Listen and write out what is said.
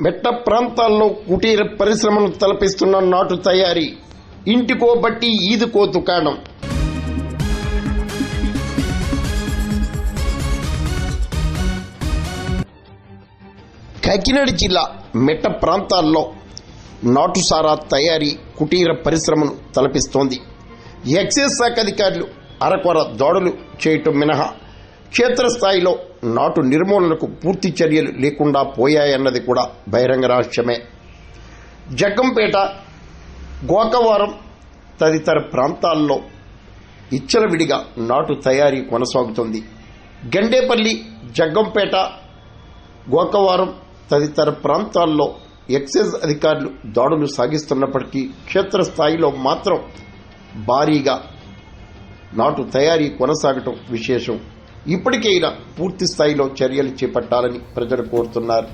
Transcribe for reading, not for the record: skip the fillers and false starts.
మెట్ట ప్రాంతాల్లో కుటీర పరిశ్రమను తలపిస్తున్న నాటు తయారీ, ఇంటికో బట్టి ఈదుకో దుకాణం. కాకినాడ జిల్లా మెట్ట ప్రాంతాల్లో నాటుసారా తయారీ కుటీర పరిశ్రమను తలపిస్తోంది. ఎక్సైజ్ శాఖ అధికారులు అరకొర దాడులు చేయటం మినహా క్షేత్రస్థాయిలో నాటు నిర్మూలనకు పూర్తి చర్యలు లేకుండా పోయాయన్నది కూడా బహిరంగ రహస్యమే. జగ్గంపేట, గోకవరం తదితర ప్రాంతాల్లో ఇచ్చలవిడిగా నాటు తయారీ కొనసాగుతుంది. గండేపల్లి, జగ్గంపేట, గోకవరం తదితర ప్రాంతాల్లో ఎక్సైజ్ అధికారులు దాడులు సాగిస్తున్నప్పటికీ క్షేత్రస్థాయిలో మాత్రం భారీగా నాటు తయారీ కొనసాగటం విశేషం. ఇప్పటికైనా పూర్తి స్థాయిలో చర్యలు చేపట్టాలని ప్రజలు కోరుతున్నారు.